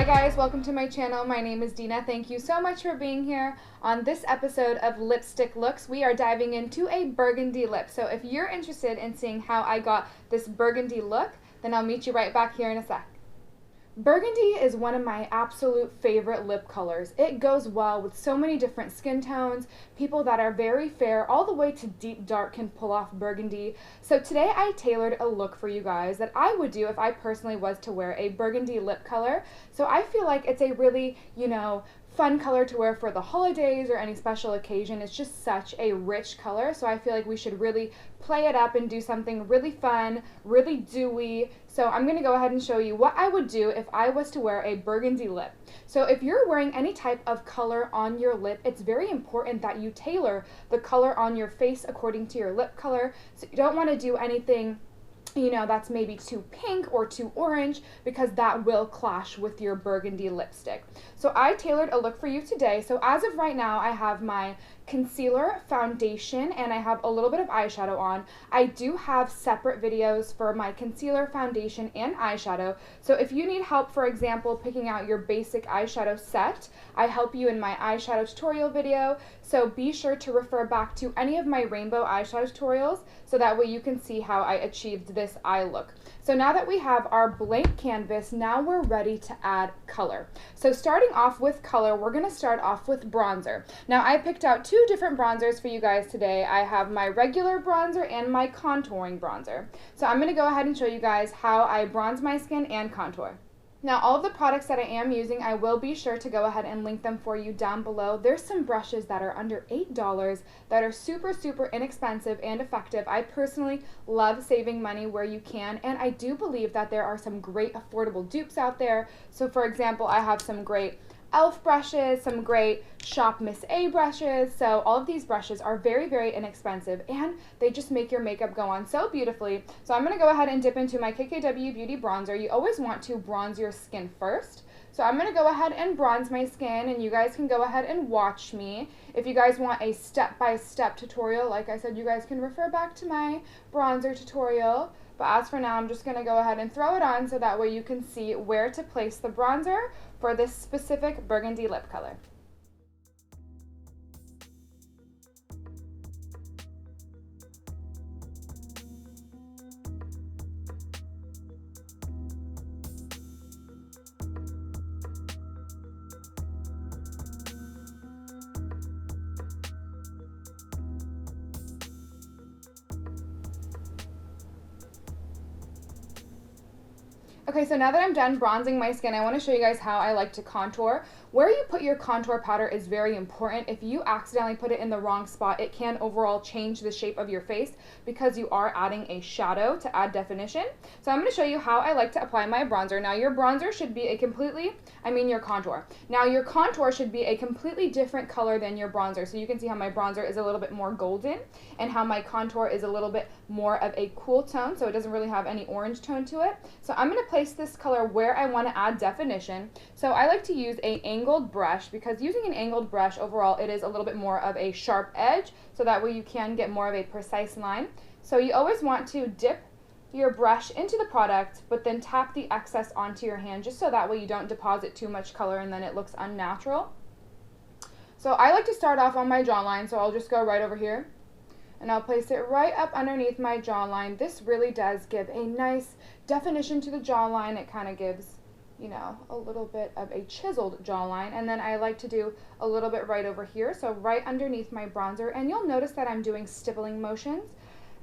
Hi guys, welcome to my channel. My name is Dina. Thank you so much for being here. On this episode of Lipstick Looks, we are diving into a burgundy lip. So if you're interested in seeing how I got this burgundy look, then I'll meet you right back here in a sec. Burgundy is one of my absolute favorite lip colors. It goes well with so many different skin tones. People that are very fair all the way to deep dark can pull off burgundy. So today I tailored a look for you guys that I would do if I personally was to wear a burgundy lip color. So I feel like it's a really, fun color to wear for the holidays or any special occasion. It's just such a rich color, so I feel like we should really play it up and do something really fun, really dewy. So I'm going to go ahead and show you what I would do if I was to wear a burgundy lip. So if you're wearing any type of color on your lip, it's very important that you tailor the color on your face according to your lip color. So you don't want to do anything that's maybe too pink or too orange, because that will clash with your burgundy lipstick. So I tailored a look for you today. So as of right now, I have my concealer, foundation, and I have a little bit of eyeshadow on. I do have separate videos for my concealer, foundation, and eyeshadow. So if you need help, for example, picking out your basic eyeshadow set, I help you in my eyeshadow tutorial video. So be sure to refer back to any of my rainbow eyeshadow tutorials, so that way you can see how I achieved this eye look. So now that we have our blank canvas, now we're ready to add color. So starting off with color, we're going to start off with bronzer. Now I picked out two different bronzers for you guys today. I have my regular bronzer and my contouring bronzer. So I'm going to go ahead and show you guys how I bronze my skin and contour. Now all of the products that I am using, I will be sure to go ahead and link them for you down below. There's some brushes that are under $8 that are super inexpensive and effective. I personally love saving money where you can, and I do believe that there are some great affordable dupes out there. So for example, I have some great e.l.f. brushes, some great Shop Miss A brushes. So all of these brushes are very inexpensive, and they just make your makeup go on so beautifully. So I'm going to go ahead and dip into my KKW Beauty bronzer. You always want to bronze your skin first. So I'm going to go ahead and bronze my skin, and you guys can go ahead and watch me. If you guys want a step-by-step tutorial, like I said, you guys can refer back to my bronzer tutorial. But as for now, I'm just going to go ahead and throw it on so that way you can see where to place the bronzer for this specific burgundy lip color. Okay, so now that I'm done bronzing my skin, I want to show you guys how I like to contour. Where you put your contour powder is very important. If you accidentally put it in the wrong spot, it can overall change the shape of your face because you are adding a shadow to add definition. So I'm going to show you how I like to apply my bronzer. Now your bronzer should be your contour. Now your contour should be a completely different color than your bronzer. So you can see how my bronzer is a little bit more golden and how my contour is a little bit more of a cool tone, so it doesn't really have any orange tone to it. So I'm going to place this color where I want to add definition. So I like to use an angled brush, because using an angled brush overall, it is a little bit more of a sharp edge, so that way you can get more of a precise line. So you always want to dip your brush into the product, but then tap the excess onto your hand, just so that way you don't deposit too much color and then it looks unnatural. So I like to start off on my jawline, so I'll just go right over here and I'll place it right up underneath my jawline. This really does give a nice definition to the jawline. It kind of gives, a little bit of a chiseled jawline. And then I like to do a little bit right over here, so right underneath my bronzer. And you'll notice that I'm doing stippling motions.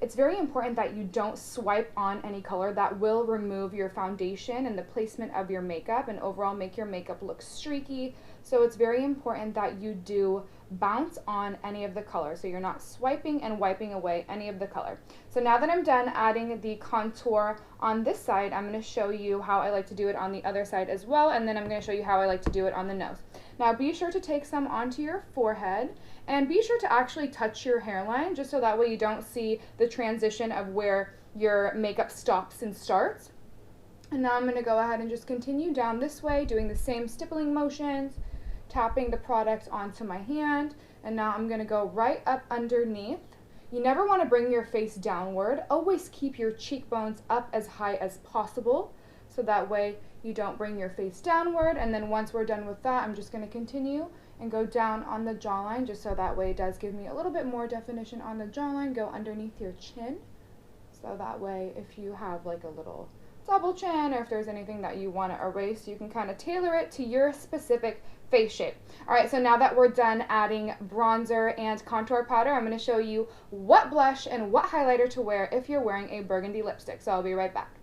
It's very important that you don't swipe on any color. That will remove your foundation and the placement of your makeup and overall make your makeup look streaky. So it's very important that you do bounce on any of the color, so you're not swiping and wiping away any of the color. So now that I'm done adding the contour on this side, I'm going to show you how I like to do it on the other side as well, and then I'm going to show you how I like to do it on the nose. Now be sure to take some onto your forehead, and be sure to actually touch your hairline, just so that way you don't see the transition of where your makeup stops and starts. And now I'm going to go ahead and just continue down this way, doing the same stippling motions, tapping the product onto my hand, and now I'm going to go right up underneath. You never want to bring your face downward. Always keep your cheekbones up as high as possible. so that way you don't bring your face downward. And then once we're done with that, I'm just going to continue and go down on the jawline, just so that way it does give me a little bit more definition on the jawline. Go underneath your chin, so that way if you have like a little double chin, or if there's anything that you want to erase, you can kind of tailor it to your specific face shape. All right, so now that we're done adding bronzer and contour powder, I'm going to show you what blush and what highlighter to wear if you're wearing a burgundy lipstick. So I'll be right back.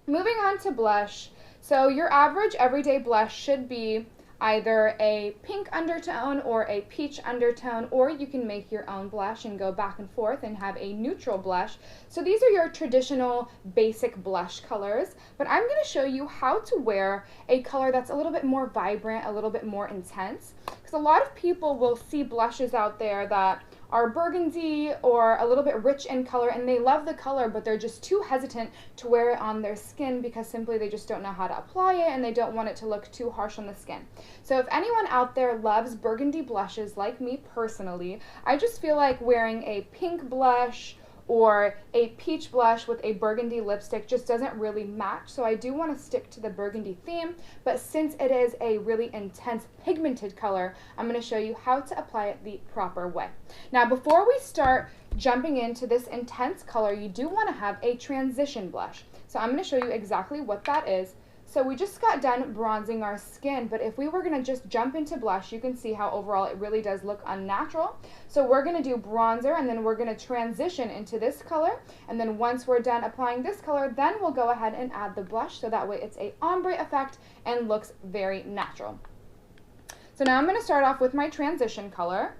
Moving on to blush. So your average everyday blush should be either a pink undertone or a peach undertone, or you can make your own blush and go back and forth and have a neutral blush. So these are your traditional basic blush colors, but I'm going to show you how to wear a color that's a little bit more vibrant, a little bit more intense, because a lot of people will see blushes out there that are burgundy or a little bit rich in color, and they love the color, but they're just too hesitant to wear it on their skin because simply they just don't know how to apply it and they don't want it to look too harsh on the skin. So if anyone out there loves burgundy blushes like me personally, I just feel like wearing a pink blush or a peach blush with a burgundy lipstick just doesn't really match. So I do want to stick to the burgundy theme, but since it is a really intense pigmented color, I'm going to show you how to apply it the proper way. Now, before we start jumping into this intense color, you do want to have a transition blush. So I'm going to show you exactly what that is. So we just got done bronzing our skin, but if we were going to just jump into blush, you can see how overall it really does look unnatural. So we're going to do bronzer, and then we're going to transition into this color, and then once we're done applying this color, then we'll go ahead and add the blush, so that way it's a ombre effect and looks very natural. So now I'm going to start off with my transition color,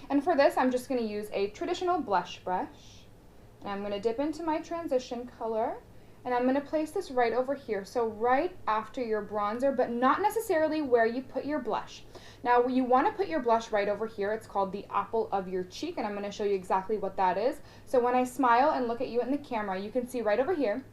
and for this I'm just going to use a traditional blush brush, and I'm going to dip into my transition color. And I'm going to place this right over here, so right after your bronzer, but not necessarily where you put your blush. Now, you want to put your blush right over here. It's called the apple of your cheek, and I'm going to show you exactly what that is. So when I smile and look at you in the camera, you can see right over here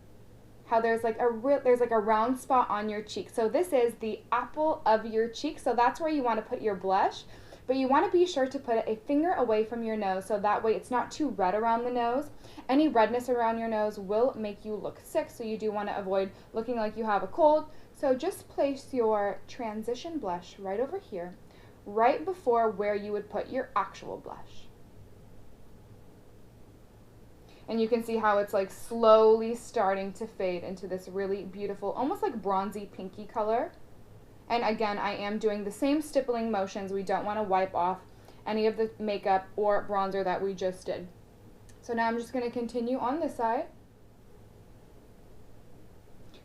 how there's like a round spot on your cheek. So this is the apple of your cheek, so that's where you want to put your blush. But you want to be sure to put a finger away from your nose, so that way it's not too red around the nose. Any redness around your nose will make you look sick, so you do want to avoid looking like you have a cold. So just place your transition blush right over here, right before where you would put your actual blush. And you can see how it's like slowly starting to fade into this really beautiful, almost like bronzy pinky color. And again, I am doing the same stippling motions. We don't want to wipe off any of the makeup or bronzer that we just did. So now I'm just going to continue on this side.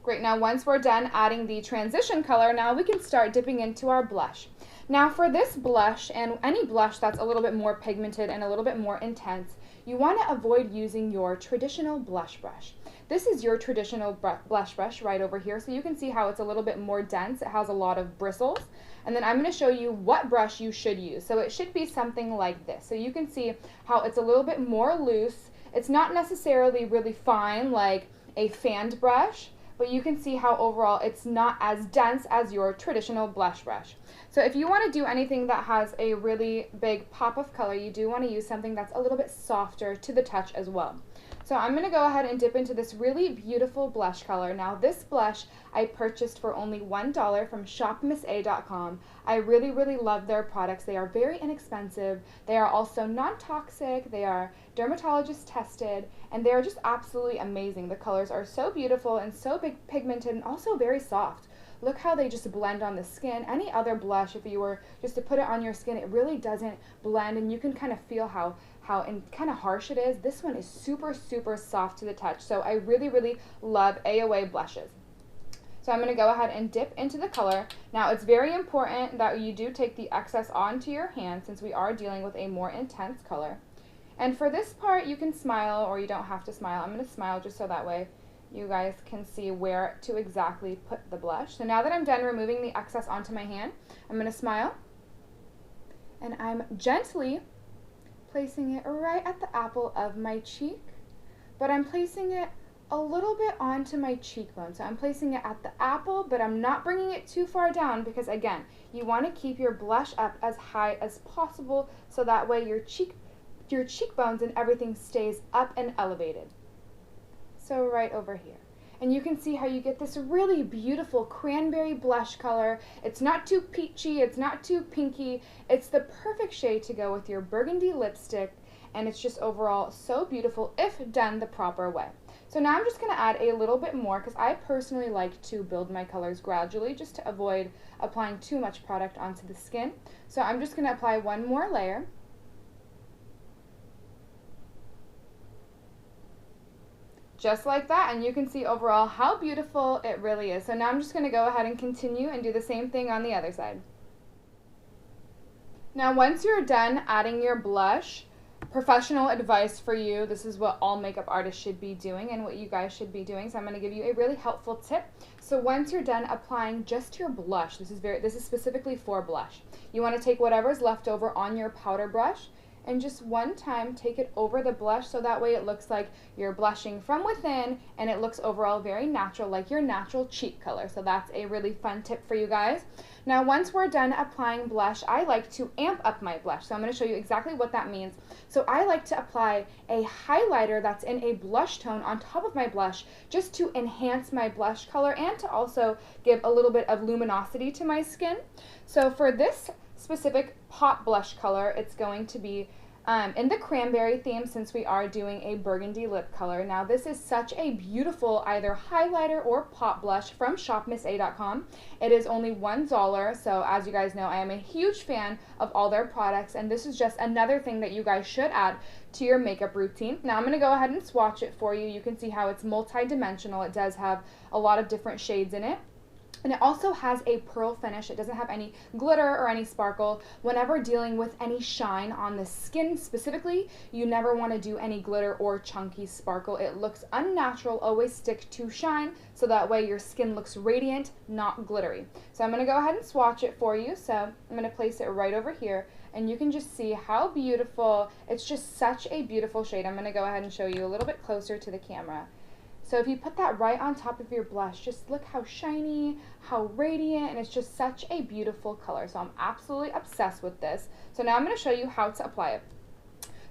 Great, now once we're done adding the transition color, now we can start dipping into our blush. Now for this blush, and any blush that's a little bit more pigmented and a little bit more intense, you want to avoid using your traditional blush brush. This is your traditional blush brush right over here, so you can see how it's a little bit more dense. It has a lot of bristles. And then I'm going to show you what brush you should use. So it should be something like this. So you can see how it's a little bit more loose. It's not necessarily really fine like a fanned brush, but you can see how overall it's not as dense as your traditional blush brush. So if you want to do anything that has a really big pop of color, you do want to use something that's a little bit softer to the touch as well. So I'm going to go ahead and dip into this really beautiful blush color. Now this blush I purchased for only $1 from shopmissa.com. I really, really love their products. They are very inexpensive. They are also non-toxic. They are dermatologist tested, and they are just absolutely amazing. The colors are so beautiful and so pigmented and also very soft. Look how they just blend on the skin. Any other blush, if you were just to put it on your skin, it really doesn't blend, and you can kind of feel how kind of harsh it is. This one is super, super soft to the touch. So I really, really love AOA blushes. So I'm going to go ahead and dip into the color. Now it's very important that you do take the excess onto your hand, since we are dealing with a more intense color. And for this part, you can smile or you don't have to smile. I'm going to smile just so that way you guys can see where to exactly put the blush. So now that I'm done removing the excess onto my hand, I'm going to smile, and I'm gently placing it right at the apple of my cheek, but I'm placing it a little bit onto my cheekbone. So I'm placing it at the apple, but I'm not bringing it too far down, because again, you want to keep your blush up as high as possible, so that way your cheekbones and everything stays up and elevated. So right over here. And you can see how you get this really beautiful cranberry blush color. It's not too peachy, it's not too pinky. It's the perfect shade to go with your burgundy lipstick, and it's just overall so beautiful if done the proper way. So now I'm just going to add a little bit more because I personally like to build my colors gradually just to avoid applying too much product onto the skin. So I'm just going to apply one more layer. Just like that, and you can see overall how beautiful it really is. So now I'm just going to go ahead and continue and do the same thing on the other side. Now once you're done adding your blush, professional advice for you, this is what all makeup artists should be doing and what you guys should be doing, so I'm going to give you a really helpful tip. So once you're done applying just your blush, this is specifically for blush, you want to take whatever's left over on your powder brush and just one time take it over the blush, so that way it looks like you're blushing from within and it looks overall very natural, like your natural cheek color. So that's a really fun tip for you guys. Now once we're done applying blush, I like to amp up my blush. So I'm going to show you exactly what that means. So I like to apply a highlighter that's in a blush tone on top of my blush just to enhance my blush color and to also give a little bit of luminosity to my skin. So for this specific pop blush color, it's going to be in the cranberry theme, since we are doing a burgundy lip color. Now this is such a beautiful either highlighter or pop blush from shopmissa.com. It is only $1, so as you guys know, I am a huge fan of all their products, and this is just another thing that you guys should add to your makeup routine. Now I'm going to go ahead and swatch it for you. You can see how it's multi-dimensional. It does have a lot of different shades in it. And it also has a pearl finish. It doesn't have any glitter or any sparkle. Whenever dealing with any shine on the skin specifically, you never want to do any glitter or chunky sparkle. It looks unnatural. Always stick to shine so that way your skin looks radiant, not glittery. So I'm going to go ahead and swatch it for you. So I'm going to place it right over here, and you can just see how beautiful. It's just such a beautiful shade. I'm going to go ahead and show you a little bit closer to the camera. So if you put that right on top of your blush, just look how shiny, how radiant, and it's just such a beautiful color. So I'm absolutely obsessed with this. So now I'm going to show you how to apply it.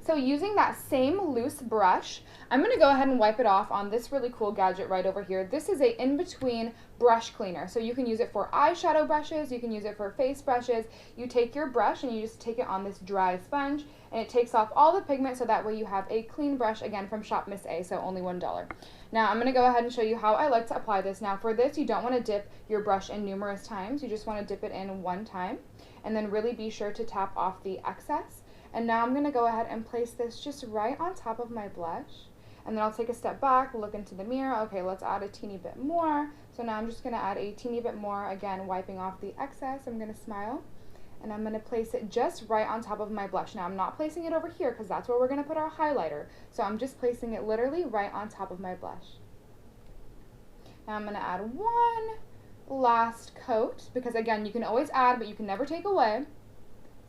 So using that same loose brush, I'm going to go ahead and wipe it off on this really cool gadget right over here. This is a in-between brush cleaner. So you can use it for eyeshadow brushes, you can use it for face brushes. You take your brush and you just take it on this dry sponge, and it takes off all the pigment, so that way you have a clean brush, again from Shop Miss A, so only $1. Now I'm going to go ahead and show you how I like to apply this. Now for this, you don't want to dip your brush in numerous times. You just want to dip it in one time, and then really be sure to tap off the excess. And now I'm going to go ahead and place this just right on top of my blush. And then I'll take a step back, look into the mirror. Okay, let's add a teeny bit more. So now I'm just going to add a teeny bit more, again, wiping off the excess. I'm going to smile. And I'm going to place it just right on top of my blush. Now I'm not placing it over here because that's where we're going to put our highlighter. So I'm just placing it literally right on top of my blush. Now I'm going to add one last coat because, again, you can always add, but you can never take away.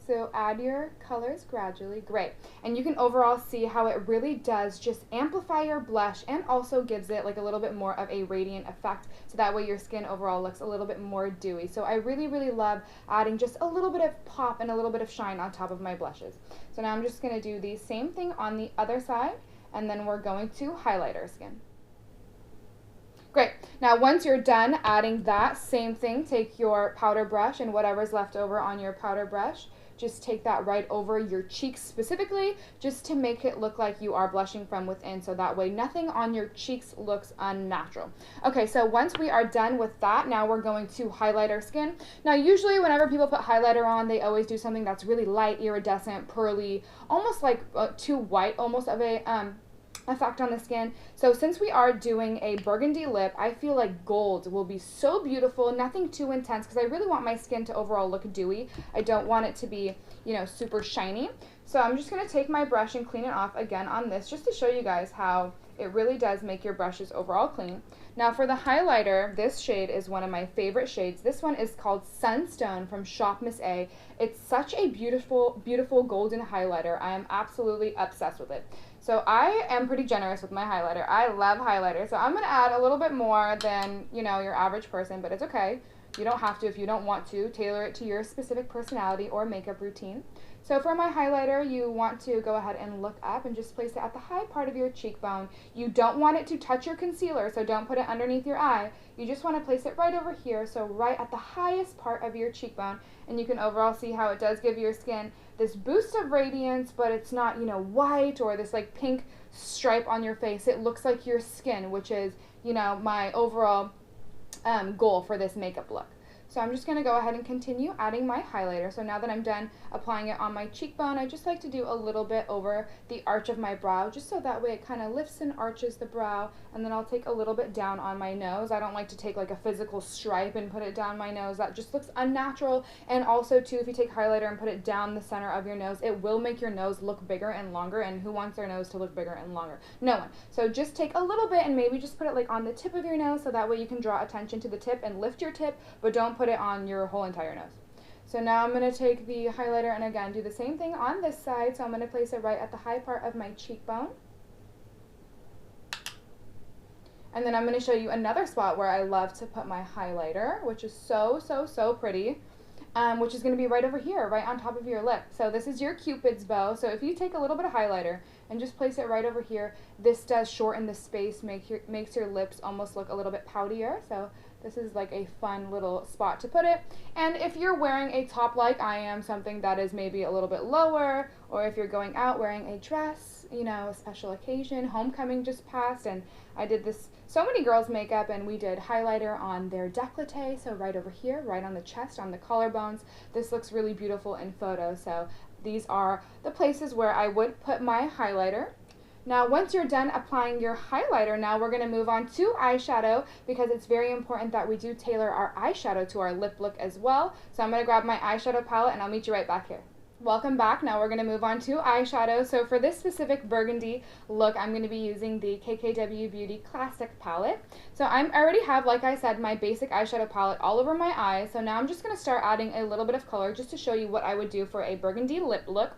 So add your colors gradually. Great. And you can overall see how it really does just amplify your blush and also gives it like a little bit more of a radiant effect, so that way your skin overall looks a little bit more dewy. So I really, really love adding just a little bit of pop and a little bit of shine on top of my blushes. So now I'm just going to do the same thing on the other side, and then we're going to highlight our skin. Great. Now once you're done adding that same thing, take your powder brush and whatever's left over on your powder brush, just take that right over your cheeks specifically, just to make it look like you are blushing from within, so that way nothing on your cheeks looks unnatural. Okay, so once we are done with that, now we're going to highlight our skin. Now usually whenever people put highlighter on, they always do something that's really light, iridescent, pearly, almost like too white, almost of a effect on the skin. So since we are doing a burgundy lip, I feel like gold will be so beautiful, nothing too intense, because I really want my skin to overall look dewy. I don't want it to be, you know, super shiny. So I'm just going to take my brush and clean it off again on this, just to show you guys how it really does make your brushes overall clean. Now for the highlighter, this shade is one of my favorite shades. This one is called Sunstone from Shop Miss A. It's such a beautiful, beautiful golden highlighter. I am absolutely obsessed with it. So I am pretty generous with my highlighter. I love highlighter. So I'm going to add a little bit more than, you know, your average person, but it's okay. You don't have to if you don't want to. Tailor it to your specific personality or makeup routine. So for my highlighter, you want to go ahead and look up and just place it at the high part of your cheekbone. You don't want it to touch your concealer, so don't put it underneath your eye. You just want to place it right over here, so right at the highest part of your cheekbone. And you can overall see how it does give your skin this boost of radiance, but it's not, you know, white or this like pink stripe on your face. It looks like your skin, which is, you know, my overall goal for this makeup look. So I'm just going to go ahead and continue adding my highlighter. So now that I'm done applying it on my cheekbone, I just like to do a little bit over the arch of my brow, just so that way it kind of lifts and arches the brow. And then I'll take a little bit down on my nose. I don't like to take like a physical stripe and put it down my nose. That just looks unnatural. And also too, if you take highlighter and put it down the center of your nose, it will make your nose look bigger and longer. And who wants their nose to look bigger and longer? No one. So just take a little bit and maybe just put it like on the tip of your nose, so that way you can draw attention to the tip and lift your tip, but don't put it on your whole entire nose. So now I'm going to take the highlighter and again do the same thing on this side. So I'm going to place it right at the high part of my cheekbone. And then I'm going to show you another spot where I love to put my highlighter, which is so pretty, which is going to be right over here, right on top of your lip. So this is your Cupid's bow. So if you take a little bit of highlighter and just place it right over here, this does shorten the space, makes your lips almost look a little bit poutier. So this is like a fun little spot to put it. And if you're wearing a top like I am, something that is maybe a little bit lower, or if you're going out wearing a dress, you know, a special occasion, homecoming just passed, and I did this, so many girls' makeup, and we did highlighter on their décolleté, so right over here, right on the chest, on the collarbones. This looks really beautiful in photos, so these are the places where I would put my highlighter. Now, once you're done applying your highlighter, now we're going to move on to eyeshadow, because it's very important that we do tailor our eyeshadow to our lip look as well. So I'm going to grab my eyeshadow palette and I'll meet you right back here. Welcome back. Now we're going to move on to eyeshadow. So for this specific burgundy look, I'm going to be using the KKW Beauty Classic palette. So I already have, like I said, my basic eyeshadow palette all over my eyes. So now I'm just going to start adding a little bit of color just to show you what I would do for a burgundy lip look.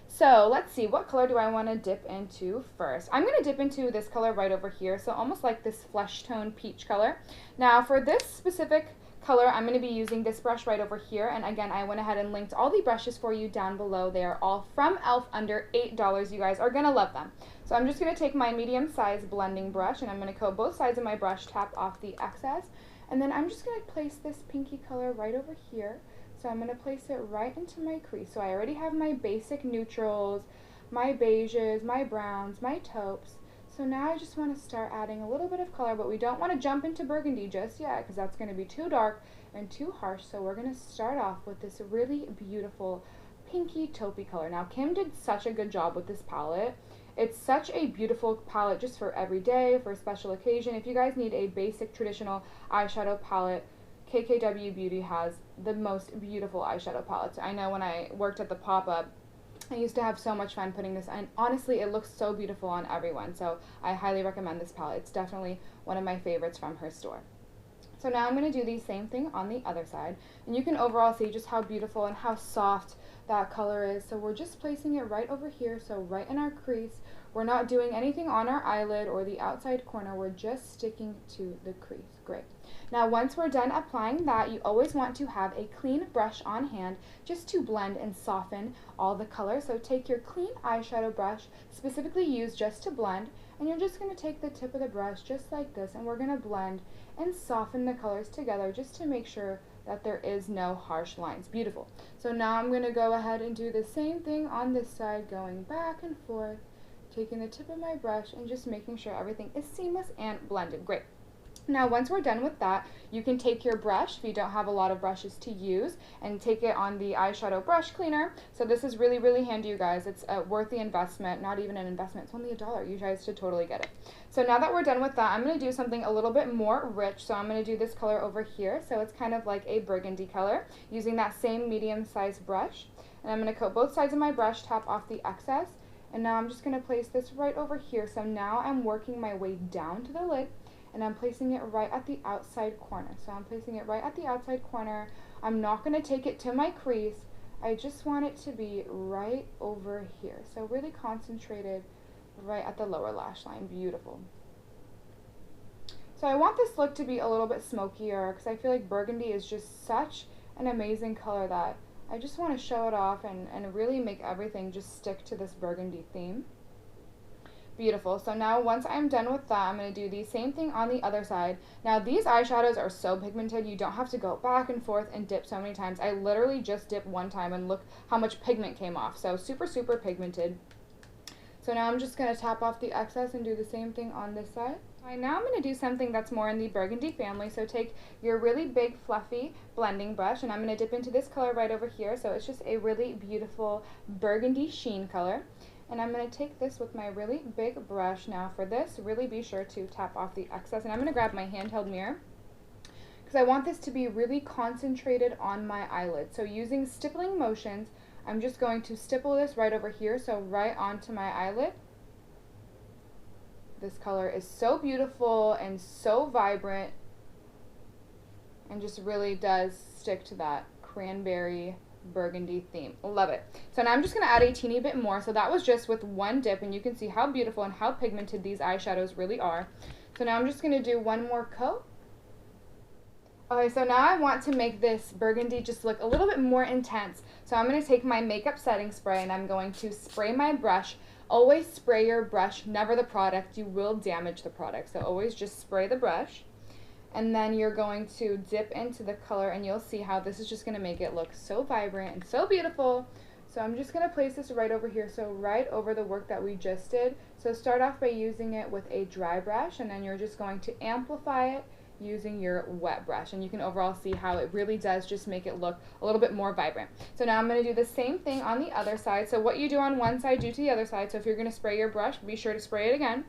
So let's see, what color do I want to dip into first? I'm going to dip into this color right over here, so almost like this flesh tone peach color. Now for this specific color, I'm going to be using this brush right over here, and again, I went ahead and linked all the brushes for you down below. They are all from e.l.f. under $8. You guys are going to love them. So I'm just going to take my medium-sized blending brush, and I'm going to coat both sides of my brush, tap off the excess, and then I'm just going to place this pinky color right over here. So I'm going to place it right into my crease. So I already have my basic neutrals, my beiges, my browns, my taupes. So now I just want to start adding a little bit of color, but we don't want to jump into burgundy just yet because that's going to be too dark and too harsh. So we're going to start off with this really beautiful pinky taupey color. Now Kim did such a good job with this palette. It's such a beautiful palette just for every day, for a special occasion. If you guys need a basic traditional eyeshadow palette, KKW Beauty has the most beautiful eyeshadow palettes. I know when I worked at the pop-up, I used to have so much fun putting this on. Honestly, it looks so beautiful on everyone, so I highly recommend this palette. It's definitely one of my favorites from her store. So now I'm going to do the same thing on the other side, and you can overall see just how beautiful and how soft that color is. So we're just placing it right over here, so right in our crease. We're not doing anything on our eyelid or the outside corner. We're just sticking to the crease. Great. Now once we're done applying that, you always want to have a clean brush on hand just to blend and soften all the color. So take your clean eyeshadow brush, specifically used just to blend, and you're just going to take the tip of the brush just like this, and we're going to blend and soften the colors together just to make sure that there is no harsh lines. Beautiful. So now I'm going to go ahead and do the same thing on this side, going back and forth, taking the tip of my brush and just making sure everything is seamless and blended. Great. Now once we're done with that, you can take your brush, if you don't have a lot of brushes to use, and take it on the eyeshadow brush cleaner. So this is really handy, you guys. It's worth the investment. Not even an investment, it's only $1. You guys should totally get it. So now that we're done with that, I'm going to do something a little bit more rich. So I'm going to do this color over here. So it's kind of like a burgundy color, using that same medium-sized brush. And I'm going to coat both sides of my brush, tap off the excess, and now I'm just going to place this right over here. So now I'm working my way down to the lid, and I'm placing it right at the outside corner. So I'm placing it right at the outside corner. I'm not going to take it to my crease. I just want it to be right over here. So really concentrated right at the lower lash line. Beautiful. So So I want this look to be a little bit smokier because I feel like burgundy is just such an amazing color that I just want to show it off and really make everything just stick to this burgundy theme. Beautiful. So now once I'm done with that, I'm going to do the same thing on the other side. Now these eyeshadows are so pigmented, you don't have to go back and forth and dip so many times. I literally just dipped one time and look how much pigment came off. So super, super pigmented. So now I'm just going to tap off the excess and do the same thing on this side. Right, now I'm going to do something that's more in the burgundy family. So take your really big fluffy blending brush and I'm going to dip into this color right over here. So it's just a really beautiful burgundy sheen color. And I'm going to take this with my really big brush. Now for this, really be sure to tap off the excess. And I'm going to grab my handheld mirror because I want this to be really concentrated on my eyelid. So using stippling motions, I'm just going to stipple this right over here, so right onto my eyelid. This color is so beautiful and so vibrant and just really does stick to that cranberry burgundy theme. Love it. So now I'm just going to add a teeny bit more. So that was just with one dip and you can see how beautiful and how pigmented these eyeshadows really are. So now I'm just going to do one more coat. Okay, so now I want to make this burgundy just look a little bit more intense. So I'm going to take my makeup setting spray and I'm going to spray my brush. Always spray your brush, never the product. You will damage the product. So always just spray the brush. And then you're going to dip into the color and you'll see how this is just going to make it look so vibrant and so beautiful. So I'm just going to place this right over here, so right over the work that we just did. So start off by using it with a dry brush and then you're just going to amplify it using your wet brush, and you can overall see how it really does just make it look a little bit more vibrant. So now I'm going to do the same thing on the other side. So what you do on one side, do to the other side. So if you're going to spray your brush, be sure to spray it again.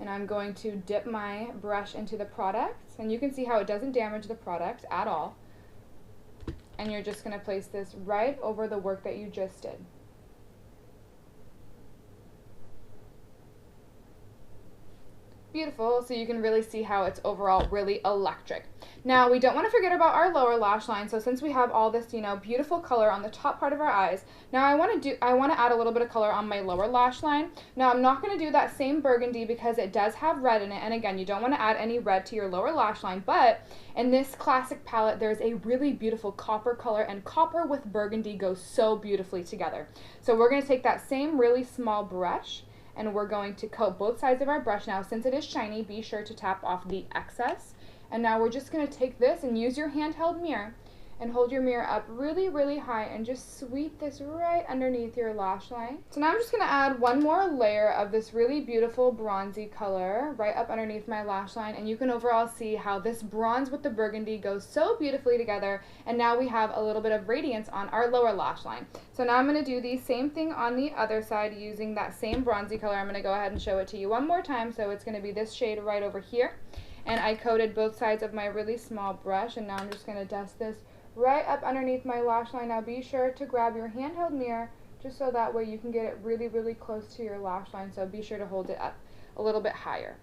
And I'm going to dip my brush into the product, and you can see how it doesn't damage the product at all. And you're just going to place this right over the work that you just did. Beautiful, so you can really see how it's overall really electric. Now we don't want to forget about our lower lash line. So since we have all this, you know, beautiful color on the top part of our eyes, now I want to add a little bit of color on my lower lash line. Now I'm not going to do that same burgundy because it does have red in it, and again, you don't want to add any red to your lower lash line, but in this classic palette there's a really beautiful copper color, and copper with burgundy goes so beautifully together. So we're going to take that same really small brush and we're going to coat both sides of our brush. Now since it is shiny, be sure to tap off the excess. And now we're just going to take this and use your handheld mirror and hold your mirror up really, really high and just sweep this right underneath your lash line. So now I'm just going to add one more layer of this really beautiful bronzy color right up underneath my lash line, and you can overall see how this bronze with the burgundy goes so beautifully together, and now we have a little bit of radiance on our lower lash line. So now I'm going to do the same thing on the other side using that same bronzy color. I'm going to go ahead and show it to you one more time. So it's going to be this shade right over here, and I coated both sides of my really small brush, and now I'm just going to dust this right up underneath my lash line. Now be sure to grab your handheld mirror just so that way you can get it really, really close to your lash line. So be sure to hold it up a little bit higher.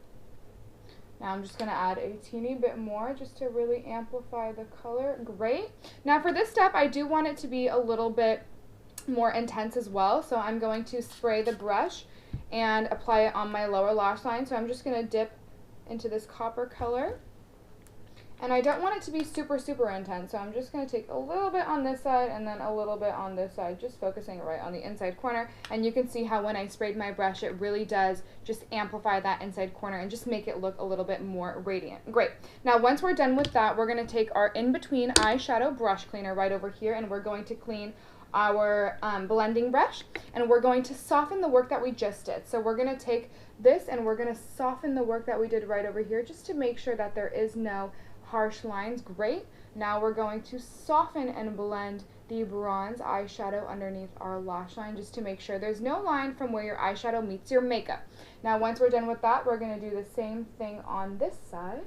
Now I'm just going to add a teeny bit more just to really amplify the color. Great. Now for this step, I do want it to be a little bit more intense as well. So I'm going to spray the brush and apply it on my lower lash line. So I'm just going to dip into this copper color. And I don't want it to be super, super intense, so I'm just going to take a little bit on this side and then a little bit on this side, just focusing right on the inside corner. And you can see how when I sprayed my brush, it really does just amplify that inside corner and just make it look a little bit more radiant. Great. Now, once we're done with that, we're going to take our in-between eyeshadow brush cleaner right over here, and we're going to clean our blending brush, and we're going to soften the work that we just did. So we're going to take this and we're going to soften the work that we did right over here just to make sure that there is no harsh lines. Great. Now we're going to soften and blend the bronze eyeshadow underneath our lash line just to make sure there's no line from where your eyeshadow meets your makeup. Now once we're done with that, we're going to do the same thing on this side.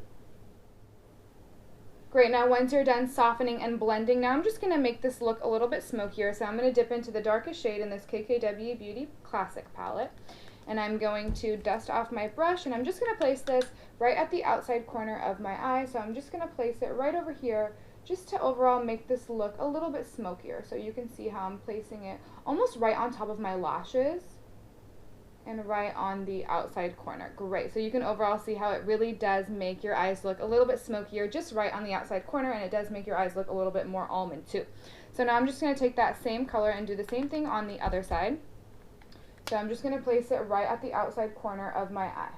Great. Now once you're done softening and blending, now I'm just going to make this look a little bit smokier. So I'm going to dip into the darkest shade in this KKW Beauty Classic palette. And I'm going to dust off my brush, and I'm just going to place this right at the outside corner of my eye. So I'm just going to place it right over here just to overall make this look a little bit smokier. So you can see how I'm placing it almost right on top of my lashes and right on the outside corner. Great. So you can overall see how it really does make your eyes look a little bit smokier just right on the outside corner, and it does make your eyes look a little bit more almond too. So now I'm just going to take that same color and do the same thing on the other side. So I'm just going to place it right at the outside corner of my eye.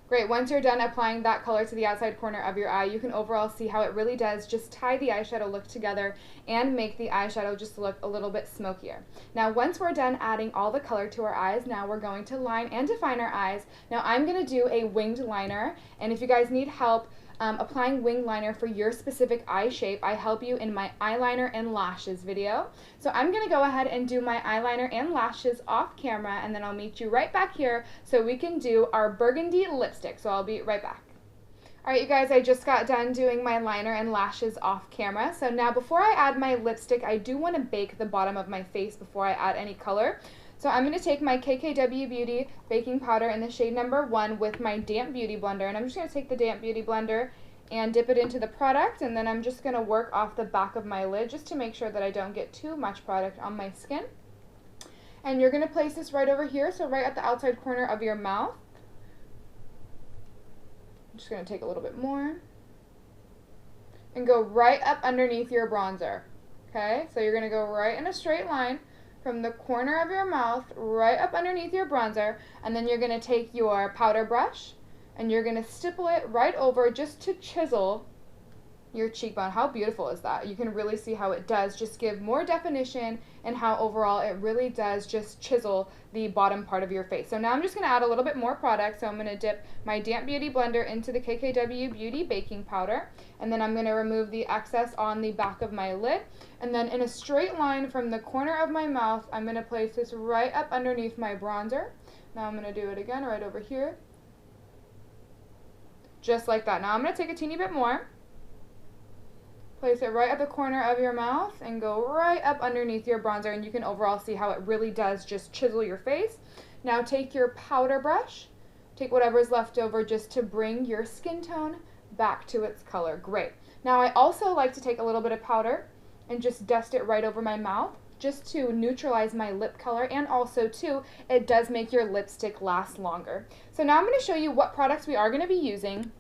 Great, once you're done applying that color to the outside corner of your eye, you can overall see how it really does just tie the eyeshadow look together and make the eyeshadow just look a little bit smokier. Now once we're done adding all the color to our eyes, now we're going to line and define our eyes. Now I'm going to do a winged liner, and if you guys need help applying winged liner for your specific eye shape, I help you in my eyeliner and lashes video. So I'm going to go ahead and do my eyeliner and lashes off camera, and then I'll meet you right back here so we can do our burgundy lipstick. So I'll be right back. Alright you guys, I just got done doing my liner and lashes off camera. So now before I add my lipstick, I do want to bake the bottom of my face before I add any color. So I'm going to take my KKW Beauty baking powder in the shade number 1 with my damp beauty blender, and I'm just going to take the damp beauty blender and dip it into the product, and then I'm just going to work off the back of my lid just to make sure that I don't get too much product on my skin. And you're going to place this right over here, so right at the outside corner of your mouth. I'm just going to take a little bit more and go right up underneath your bronzer. Okay, so you're going to go right in a straight line from the corner of your mouth right up underneath your bronzer, and then you're going to take your powder brush and you're going to stipple it right over just to chisel your cheekbone. How beautiful is that? You can really see how it does just give more definition and how overall it really does just chisel the bottom part of your face. So now I'm just going to add a little bit more product. So I'm going to dip my damp beauty blender into the KKW Beauty baking powder, and then I'm going to remove the excess on the back of my lid, and then in a straight line from the corner of my mouth, I'm going to place this right up underneath my bronzer. Now I'm going to do it again right over here, just like that. Now I'm going to take a teeny bit more, place it right at the corner of your mouth, and go right up underneath your bronzer, and you can overall see how it really does just chisel your face. Now take your powder brush, take whatever's left over just to bring your skin tone back to its color. Great. Now I also like to take a little bit of powder and just dust it right over my mouth just to neutralize my lip color, and also too, it does make your lipstick last longer. So now I'm going to show you what products we are going to be using.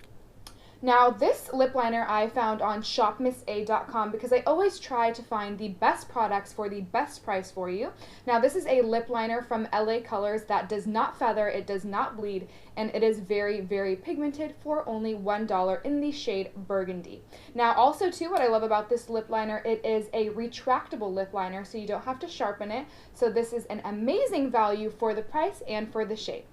Now this lip liner I found on shopmissa.com because I always try to find the best products for the best price for you. Now this is a lip liner from LA Colors that does not feather, it does not bleed, and it is very, very pigmented for only $1 in the shade Burgundy. Now also too, what I love about this lip liner, it is a retractable lip liner, so you don't have to sharpen it. So this is an amazing value for the price and for the shade.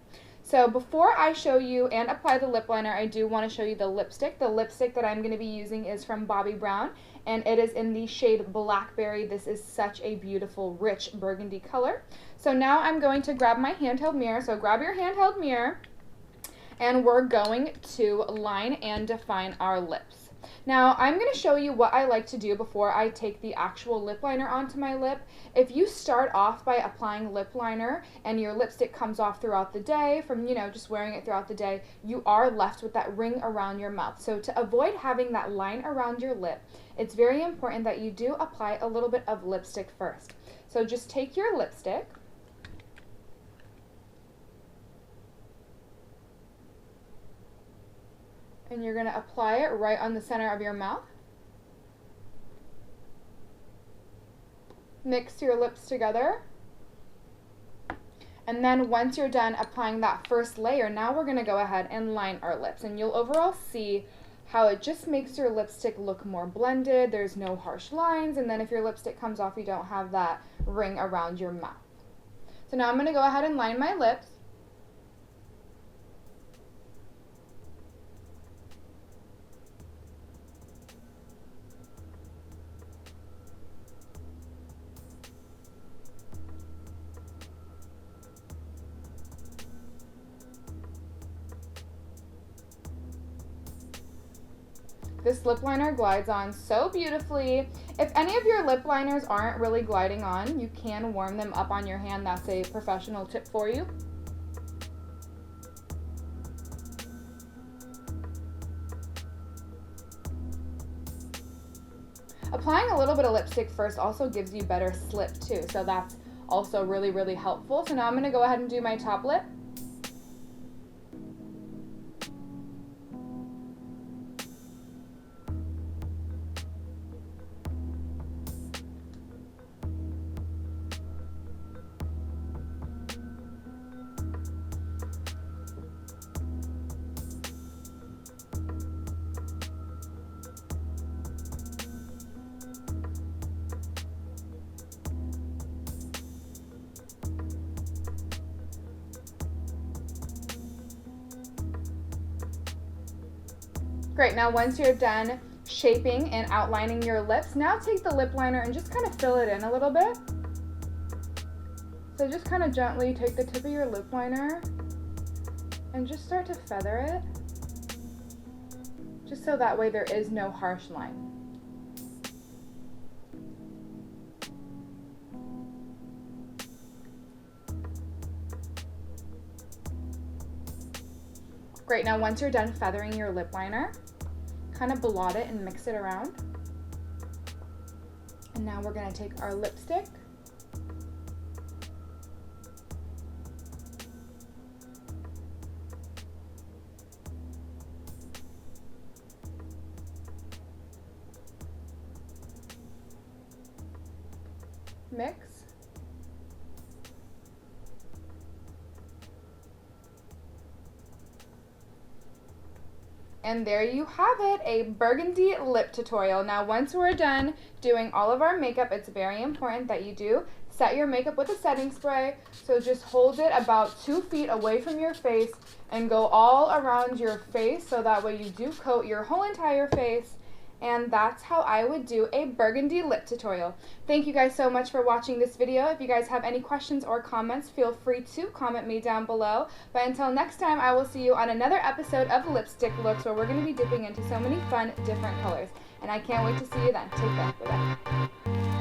So before I show you and apply the lip liner, I do want to show you the lipstick. The lipstick that I'm going to be using is from Bobbi Brown, and it is in the shade Blackberry. This is such a beautiful, rich burgundy color. So now I'm going to grab my handheld mirror. So grab your handheld mirror, and we're going to line and define our lips. Now, I'm going to show you what I like to do before I take the actual lip liner onto my lip. If you start off by applying lip liner and your lipstick comes off throughout the day from, just wearing it throughout the day, you are left with that ring around your mouth. So to avoid having that line around your lip, it's very important that you do apply a little bit of lipstick first. So just take your lipstick, and you're going to apply it right on the center of your mouth. Mix your lips together. And then once you're done applying that first layer, now we're going to go ahead and line our lips. And you'll overall see how it just makes your lipstick look more blended. There's no harsh lines. And then if your lipstick comes off, you don't have that ring around your mouth. So now I'm going to go ahead and line my lips. This lip liner glides on so beautifully. If any of your lip liners aren't really gliding on, you can warm them up on your hand. That's a professional tip for you. Applying a little bit of lipstick first also gives you better slip too, so that's also really, really helpful. So now I'm going to go ahead and do my top lip. Great, now once you're done shaping and outlining your lips, now take the lip liner and just kind of fill it in a little bit. So just kind of gently take the tip of your lip liner and just start to feather it, just so that way there is no harsh line. Great, now once you're done feathering your lip liner, kind of blot it and mix it around. And now we're going to take our lipstick mix. And there you have it, a burgundy lip tutorial. Now once we're done doing all of our makeup, it's very important that you do set your makeup with a setting spray. So just hold it about 2 feet away from your face and go all around your face, so that way you do coat your whole entire face. And that's how I would do a burgundy lip tutorial. Thank you guys so much for watching this video. If you guys have any questions or comments, feel free to comment me down below. But until next time, I will see you on another episode of Lipstick Looks, where we're going to be dipping into so many fun, different colors. And I can't wait to see you then. Take care. Bye-bye.